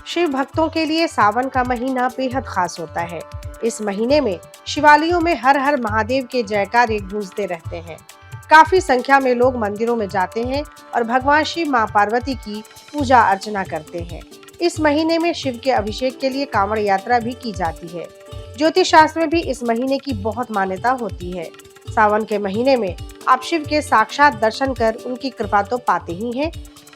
शिव भक्तों के लिए सावन का महीना बेहद खास होता है। इस महीने में शिवालयों में हर हर महादेव के जयकारे गूंजते रहते हैं। काफी संख्या में लोग मंदिरों में जाते हैं और भगवान शिव मां पार्वती की पूजा अर्चना करते हैं। इस महीने में शिव के अभिषेक के लिए कांवड़ यात्रा भी की जाती है। ज्योतिष शास्त्र में भी इस महीने की बहुत मान्यता होती है। सावन के महीने में आप शिव के साक्षात दर्शन कर उनकी कृपा तो पाते ही हैं।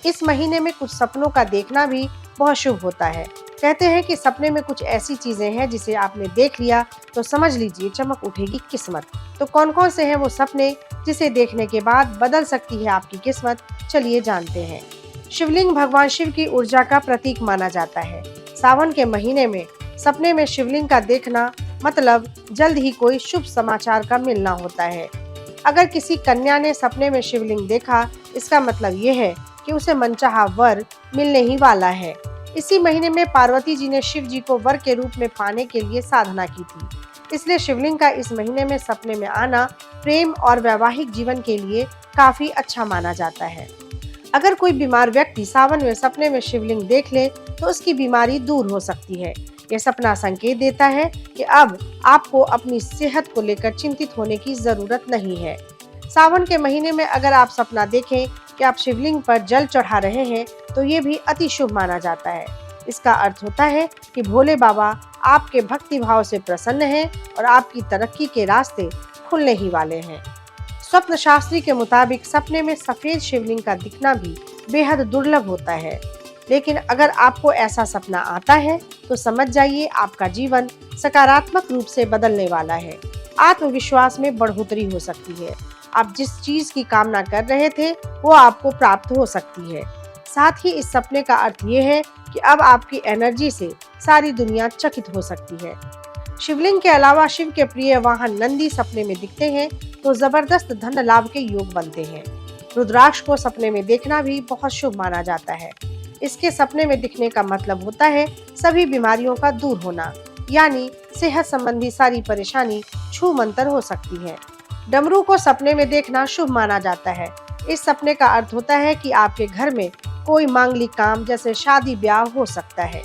इस महीने में कुछ सपनों का देखना भी बहुत शुभ होता है। कहते हैं कि सपने में कुछ ऐसी चीजें हैं जिसे आपने देख लिया तो समझ लीजिए चमक उठेगी किस्मत। तो कौन कौन से हैं वो सपने जिसे देखने के बाद बदल सकती है आपकी किस्मत, चलिए जानते हैं। शिवलिंग भगवान शिव की ऊर्जा का प्रतीक माना जाता है। सावन के महीने में सपने में शिवलिंग का देखना मतलब जल्द ही कोई शुभ समाचार का मिलना होता है। अगर किसी कन्या ने सपने में शिवलिंग देखा, इसका मतलब ये है कि उसे मनचाहा वर मिलने ही वाला है। इसी महीने में पार्वती जी ने शिव जी को वर के रूप में पाने के लिए साधना की थी। इसलिए शिवलिंग का इस महीने में सपने में आना प्रेम और वैवाहिक जीवन के लिए काफी अच्छा माना जाता है। अगर कोई बीमार व्यक्ति सावन में सपने में शिवलिंग देख ले तो उसकी बीमारी दूर हो सकती है। यह सपना संकेत देता है कि अब आपको अपनी सेहत को लेकर चिंतित होने की जरूरत नहीं है। सावन के महीने में अगर आप सपना देखें कि आप शिवलिंग पर जल चढ़ा रहे हैं तो ये भी अति शुभ माना जाता है। इसका अर्थ होता है कि भोले बाबा आपके भक्ति भाव से प्रसन्न हैं और आपकी तरक्की के रास्ते खुलने ही वाले हैं। स्वप्न शास्त्री के मुताबिक सपने में सफेद शिवलिंग का दिखना भी बेहद दुर्लभ होता है, लेकिन अगर आपको ऐसा सपना आता है तो समझ जाइए आपका जीवन सकारात्मक रूप से बदलने वाला है। आत्मविश्वास में बढ़ोतरी हो सकती है। आप जिस चीज की कामना कर रहे थे वो आपको प्राप्त हो सकती है। साथ ही इस सपने का अर्थ ये है कि अब आपकी एनर्जी से सारी दुनिया चकित हो सकती है। शिवलिंग के अलावा शिव के प्रिय वाहन नंदी सपने में दिखते हैं तो जबरदस्त धन लाभ के योग बनते हैं। रुद्राक्ष को सपने में देखना भी बहुत शुभ माना जाता है। इसके सपने में दिखने का मतलब होता है सभी बीमारियों का दूर होना, यानी सेहत संबंधी सारी परेशानी छू मंतर हो सकती है। डमरू को सपने में देखना शुभ माना जाता है। इस सपने का अर्थ होता है कि आपके घर में कोई मांगलिक काम जैसे शादी ब्याह हो सकता है।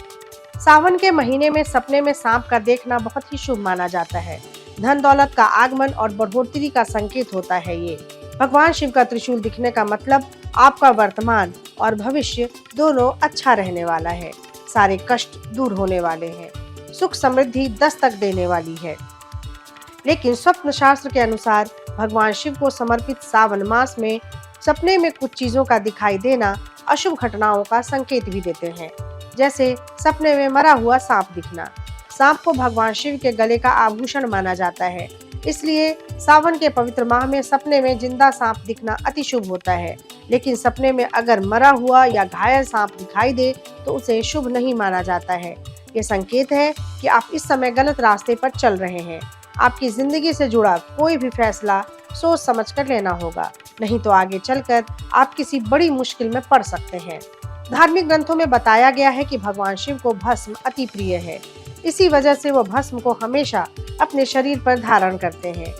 सावन के महीने में सपने में सांप का देखना बहुत ही शुभ माना जाता है। धन दौलत का आगमन और बढ़ोतरी का संकेत होता है ये। भगवान शिव का त्रिशूल दिखने का मतलब आपका वर्तमान और भविष्य दोनों अच्छा रहने वाला है। सारे कष्ट दूर होने वाले हैं। सुख समृद्धि दस्तक देने वाली है। लेकिन स्वप्न शास्त्र के अनुसार भगवान शिव को समर्पित सावन मास में सपने में कुछ चीजों का दिखाई देना अशुभ घटनाओं का संकेत भी देते हैं। जैसे सपने में मरा हुआ सांप दिखना। सांप को भगवान शिव के गले का आभूषण माना जाता है, इसलिए सावन के पवित्र माह में सपने में जिंदा सांप दिखना अति शुभ होता है। लेकिन सपने में अगर मरा हुआ या घायल सांप दिखाई दे तो उसे शुभ नहीं माना जाता है। ये संकेत है कि आप इस समय गलत रास्ते पर चल रहे हैं। आपकी जिंदगी से जुड़ा कोई भी फैसला सोच समझ कर लेना होगा, नहीं तो आगे चलकर आप किसी बड़ी मुश्किल में पड़ सकते हैं। धार्मिक ग्रंथों में बताया गया है कि भगवान शिव को भस्म अति प्रिय है। इसी वजह से वो भस्म को हमेशा अपने शरीर पर धारण करते हैं।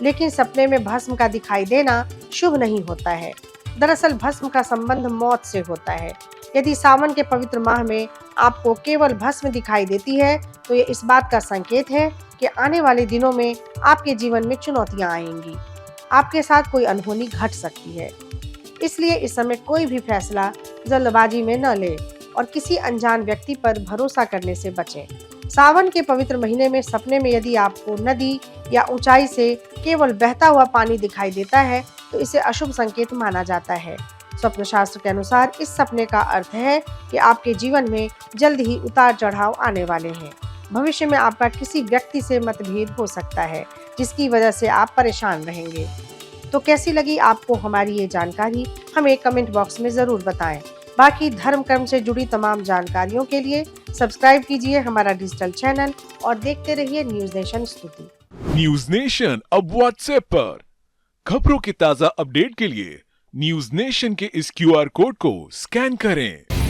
लेकिन सपने में भस्म का दिखाई देना शुभ नहीं होता है। दरअसल भस्म का संबंध मौत से होता है। यदि सावन के पवित्र माह में आपको केवल भस्म दिखाई देती है तो ये इस बात का संकेत है कि आने वाले दिनों में आपके जीवन में चुनौतियां आएंगी। आपके साथ कोई अनहोनी घट सकती है। इसलिए इस समय कोई भी फैसला जल्दबाजी में न ले और किसी अनजान व्यक्ति पर भरोसा करने से बचें। सावन के पवित्र महीने में सपने में यदि आपको नदी या ऊंचाई से केवल बहता हुआ पानी दिखाई देता है तो इसे अशुभ संकेत माना जाता है। स्वप्न शास्त्र के अनुसार इस सपने का अर्थ है कि आपके जीवन में जल्द ही उतार चढ़ाव आने वाले हैं। भविष्य में आपका किसी व्यक्ति से मतभेद हो सकता है जिसकी वजह से आप परेशान रहेंगे। तो कैसी लगी आपको हमारी ये जानकारी, हमें कमेंट बॉक्स में जरूर बताएं। बाकी धर्म कर्म से जुड़ी तमाम जानकारियों के लिए सब्सक्राइब कीजिए हमारा डिजिटल चैनल और देखते रहिए न्यूज नेशन स्तुति। न्यूज नेशन अब व्हाट्सएप पर खबरों के ताजा अपडेट के लिए न्यूज नेशन के इस QR कोड को स्कैन करें।